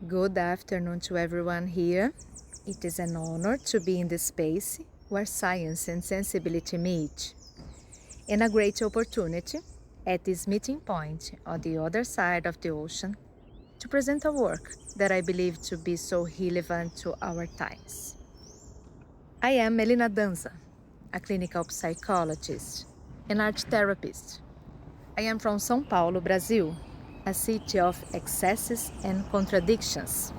Good afternoon to everyone here. It is an honor to be in this space where science and sensibility meet, and a great opportunity at this meeting point on the other side of the ocean to present a work that I believe to be so relevant to our times. I am Melina Danza, a clinical psychologist and art therapist. I am from São Paulo, Brazil, a city of excesses and contradictions.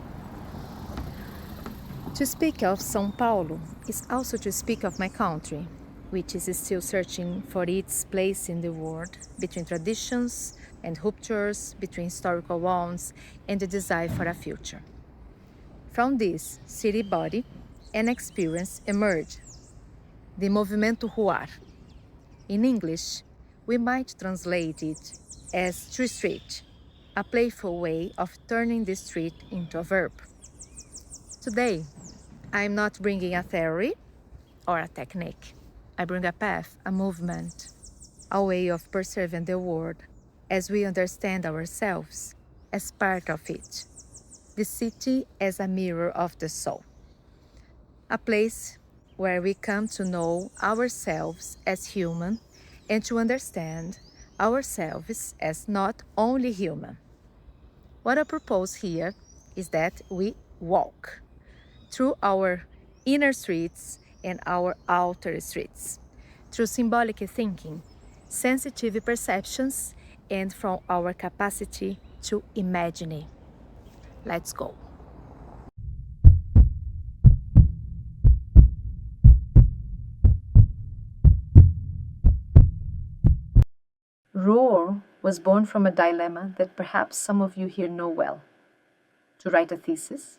To speak of São Paulo is also to speak of my country, which is still searching for its place in the world between traditions and ruptures, between historical wounds and the desire for a future. From this city body, an experience emerged, the Movimento Ruar. In English, we might translate it as tree street, a playful way of turning the street into a verb. Today, I'm not bringing a theory or a technique. I bring a path, a movement, a way of perceiving the world as we understand ourselves as part of it. The city as a mirror of the soul. A place where we come to know ourselves as human and to understand ourselves as not only human. What I propose here is that we walk through our inner streets and our outer streets, through symbolic thinking, sensitive perceptions, and from our capacity to imagine. Let's go. Ruar was born from a dilemma that perhaps some of you here know well: to write a thesis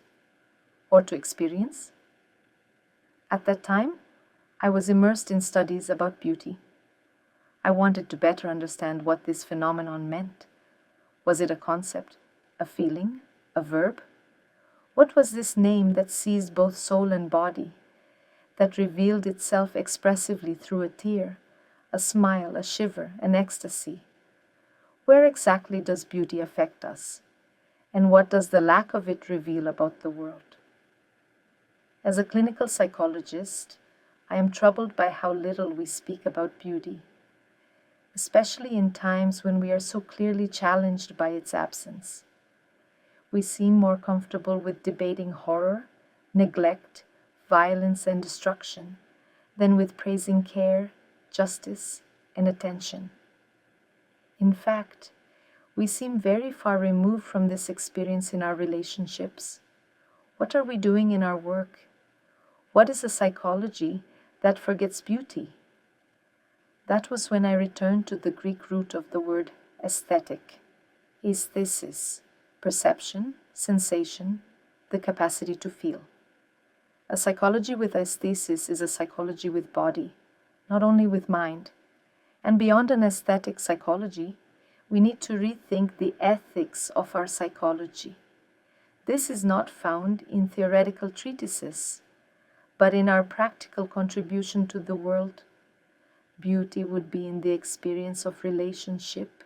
or to experience. At that time, I was immersed in studies about beauty. I wanted to better understand what this phenomenon meant. Was it a concept, a feeling, a verb? What was this name that seized both soul and body, that revealed itself expressively through a tear, a smile, a shiver, an ecstasy? Where exactly does beauty affect us? And what does the lack of it reveal about the world? As a clinical psychologist, I am troubled by how little we speak about beauty, especially in times when we are so clearly challenged by its absence. We seem more comfortable with debating horror, neglect, violence, and destruction than with praising care, justice, and attention. In fact, we seem very far removed from this experience in our relationships. What are we doing in our work? What is a psychology that forgets beauty? That was when I returned to the Greek root of the word aesthetic, aesthesis, perception, sensation, the capacity to feel. A psychology with aesthesis is a psychology with body, not only with mind. And beyond an aesthetic psychology, we need to rethink the ethics of our psychology. This is not found in theoretical treatises, but in our practical contribution to the world. Beauty would be in the experience of relationship,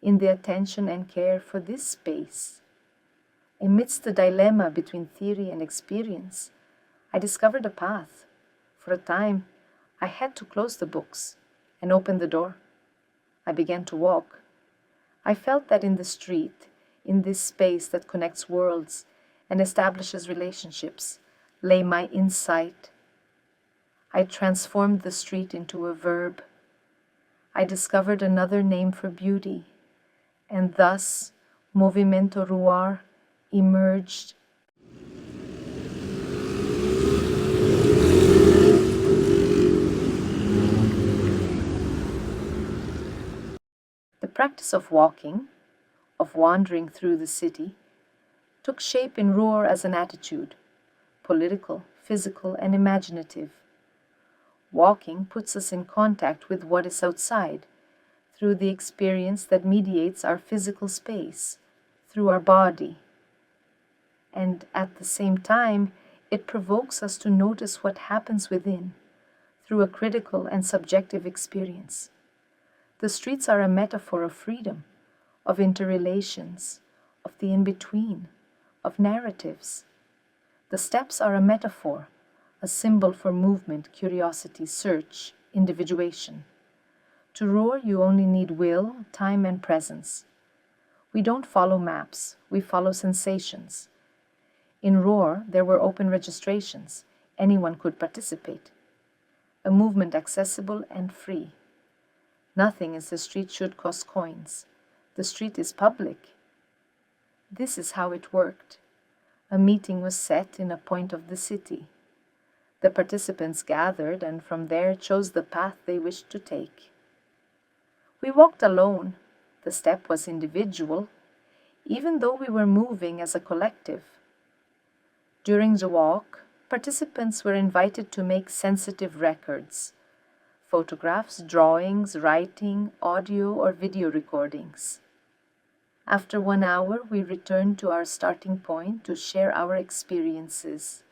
in the attention and care for this space. Amidst the dilemma between theory and experience, I discovered a path. For a time, I had to close the books and open the door. I began to walk. I felt that in the street, in this space that connects worlds and establishes relationships, lay my insight. I transformed the street into a verb. I discovered another name for beauty, and thus Movimento Ruar emerged. The practice of walking, of wandering through the city, took shape in Ruar as an attitude, political, physical, and imaginative. Walking puts us in contact with what is outside, through the experience that mediates our physical space, through our body. And at the same time, it provokes us to notice what happens within, through a critical and subjective experience. The streets are a metaphor of freedom, of interrelations, of the in-between, of narratives. The steps are a metaphor, a symbol for movement, curiosity, search, individuation. To roar, you only need will, time, and presence. We don't follow maps, we follow sensations. In Roar, there were open registrations. Anyone could participate. A movement accessible and free. Nothing in the street should cost coins. The street is public. This is how it worked. A meeting was set in a point of the city. The participants gathered and from there chose the path they wished to take. We walked alone. The step was individual, even though we were moving as a collective. During the walk, participants were invited to make sensitive records, photographs, drawings, writing, audio or video recordings. After 1 hour, we returned to our starting point to share our experiences.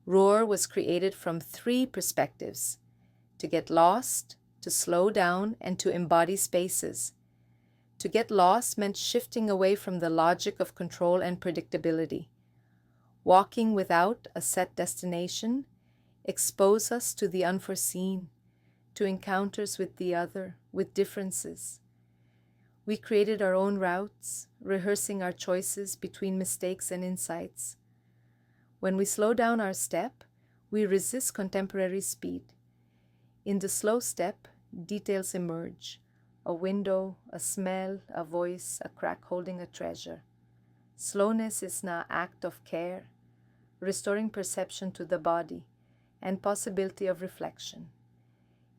Roar was created from 3 perspectives: to get lost, to slow down, and to embody spaces. To get lost meant shifting away from the logic of control and predictability. Walking without a set destination expose us to the unforeseen, to encounters with the other, with differences. We created our own routes, rehearsing our choices between mistakes and insights. When we slow down our step, we resist contemporary speed. In the slow step, details emerge: a window, a smell, a voice, a crack holding a treasure. Slowness is an act of care, restoring perception to the body and possibility of reflection.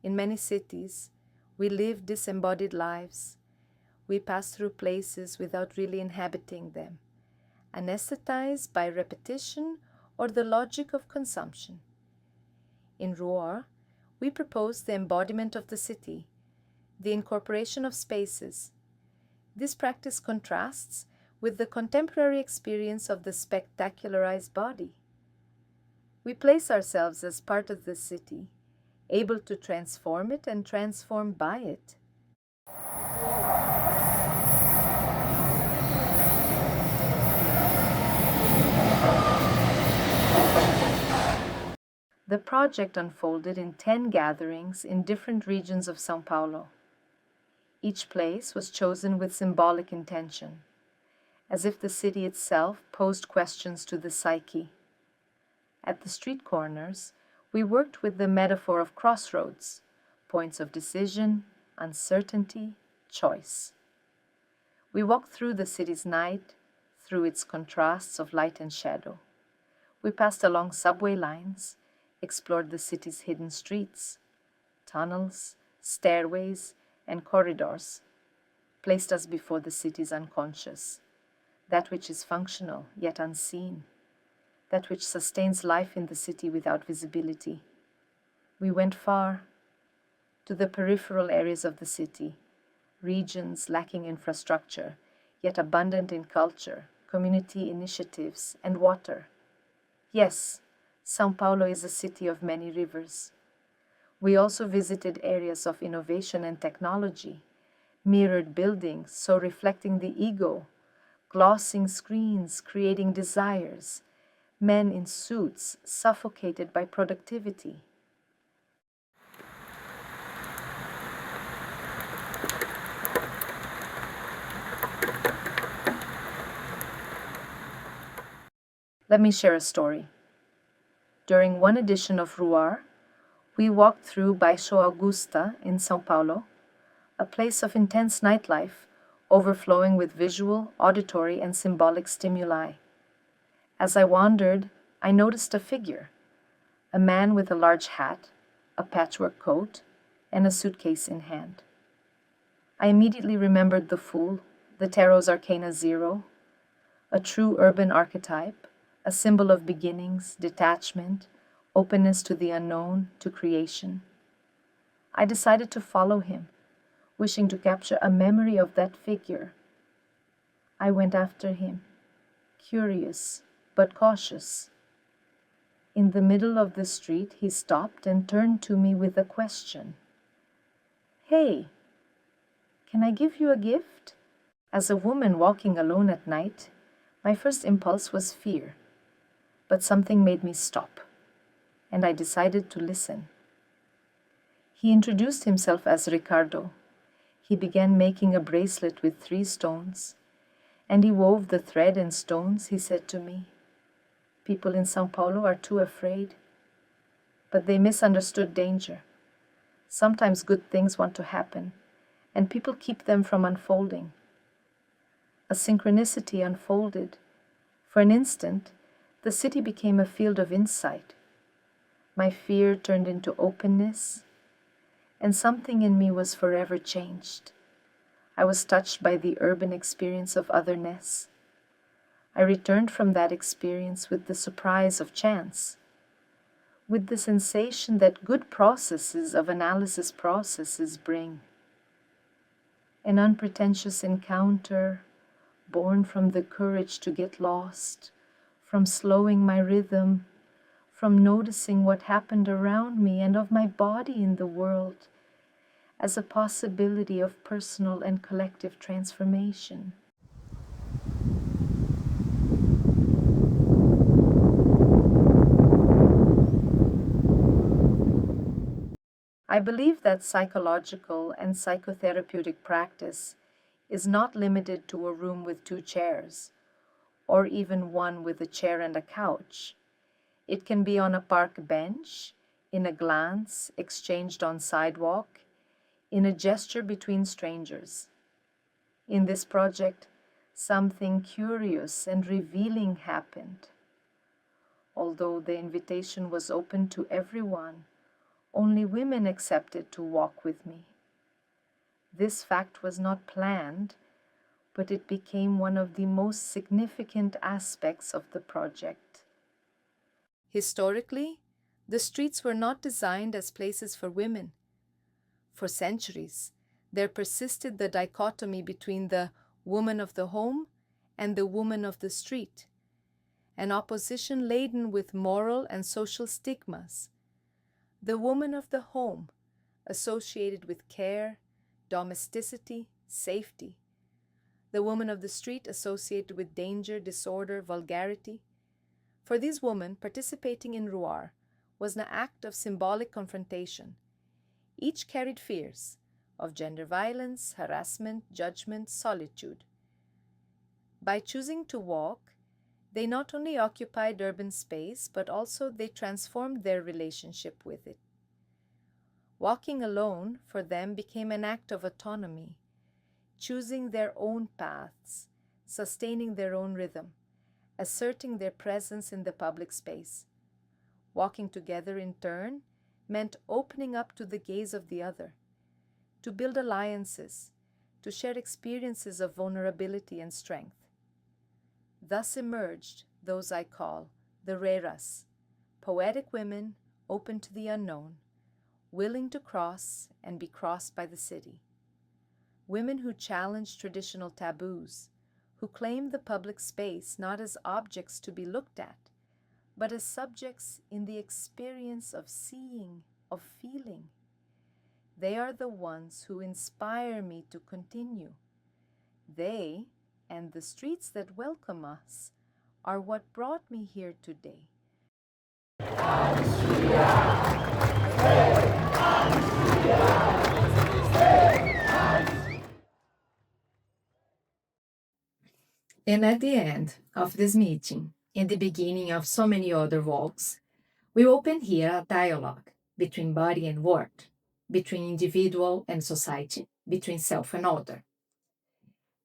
In many cities, we live disembodied lives. We pass through places without really inhabiting them, anesthetized by repetition or the logic of consumption. In Ruar, we propose the embodiment of the city, the incorporation of spaces. This practice contrasts with the contemporary experience of the spectacularized body. We place ourselves as part of the city, able to transform it and transform by it. The project unfolded in 10 gatherings in different regions of São Paulo. Each place was chosen with symbolic intention, as if the city itself posed questions to the psyche. At the street corners, we worked with the metaphor of crossroads, points of decision, uncertainty, choice. We walked through the city's night, through its contrasts of light and shadow. We passed along subway lines, explored the city's hidden streets, tunnels, stairways, and corridors, placed us before the city's unconscious, that which is functional yet unseen, that which sustains life in the city without visibility. We went far, to the peripheral areas of the city, regions lacking infrastructure, yet abundant in culture, community initiatives, and water. Yes, São Paulo is a city of many rivers. We also visited areas of innovation and technology, mirrored buildings so reflecting the ego, glossing screens creating desires, men in suits suffocated by productivity. Let me share a story. During one edition of Ruar, we walked through Baixo Augusta in São Paulo, a place of intense nightlife, overflowing with visual, auditory, and symbolic stimuli. As I wandered, I noticed a figure, a man with a large hat, a patchwork coat, and a suitcase in hand. I immediately remembered the Fool, the Tarot's Arcana Zero, a true urban archetype, a symbol of beginnings, detachment, openness to the unknown, to creation. I decided to follow him, wishing to capture a memory of that figure. I went after him, curious but cautious. In the middle of the street, he stopped and turned to me with a question. "Hey, can I give you a gift?" As a woman walking alone at night, My first impulse was fear, but something made me stop, and I decided to listen. He introduced himself as Ricardo. He began making a bracelet with 3 stones, and he wove the thread and stones. He said to me, "People in São Paulo are too afraid, but they misunderstood danger. Sometimes good things want to happen, and people keep them from unfolding." A synchronicity unfolded. For an instant, the city became a field of insight. My fear turned into openness, and something in me was forever changed. I was touched by the urban experience of otherness. I returned from that experience with the surprise of chance, with the sensation that good processes of analysis processes bring. An unpretentious encounter, born from the courage to get lost, from slowing my rhythm, from noticing what happened around me and of my body in the world, as a possibility of personal and collective transformation. I believe that psychological and psychotherapeutic practice is not limited to a room with 2 chairs, or even one with a chair and a couch. It can be on a park bench, in a glance exchanged on sidewalk, in a gesture between strangers. In this project, something curious and revealing happened. Although the invitation was open to everyone, only women accepted to walk with me. This fact was not planned, but it became one of the most significant aspects of the project. Historically, the streets were not designed as places for women. For centuries, there persisted the dichotomy between the woman of the home and the woman of the street, an opposition laden with moral and social stigmas. The woman of the home, associated with care, domesticity, safety. The woman of the street, associated with danger, disorder, vulgarity. For these women, participating in Ruar was an act of symbolic confrontation. Each carried fears of gender violence, harassment, judgment, solitude. By choosing to walk, they not only occupied urban space, but also they transformed their relationship with it. Walking alone for them became an act of autonomy, choosing their own paths, sustaining their own rhythm, asserting their presence in the public space. Walking together in turn meant opening up to the gaze of the other, to build alliances, to share experiences of vulnerability and strength. Thus emerged those I call the reras, poetic women open to the unknown, willing to cross and be crossed by the city. Women who challenge traditional taboos, who claim the public space not as objects to be looked at, but as subjects in the experience of seeing, of feeling. They are the ones who inspire me to continue. They, and the streets that welcome us, are what brought me here today. And at the end of this meeting, in the beginning of so many other walks, we open here a dialogue between body and word, between individual and society, between self and other.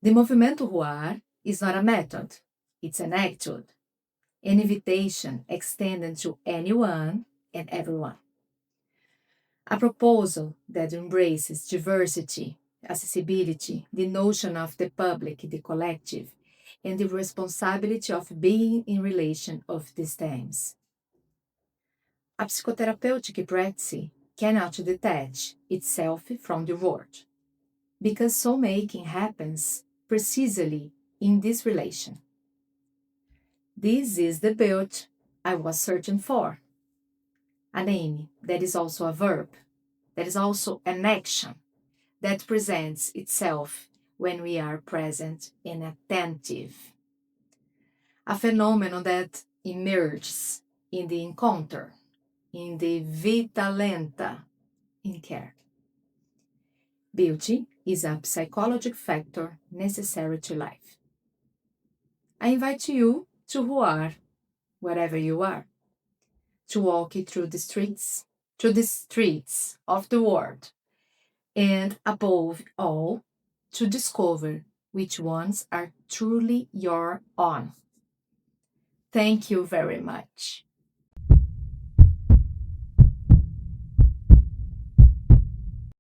The Movimento Ruar is not a method, it's an attitude, an invitation extended to anyone and everyone. A proposal that embraces diversity, accessibility, the notion of the public, the collective, and the responsibility of being in relation of these themes. A psychotherapeutic practice cannot detach itself from the world, because soul-making happens precisely in this relation. This is the build I was searching for. A name that is also a verb, that is also an action, that presents itself when we are present and attentive. a phenomenon that emerges in the encounter, in the vita lenta, in care. Beauty is a psychological factor necessary to life. I invite you to Ruar, wherever you are, to walk through the streets of the world, and above all, to discover which ones are truly your own. Thank you very much.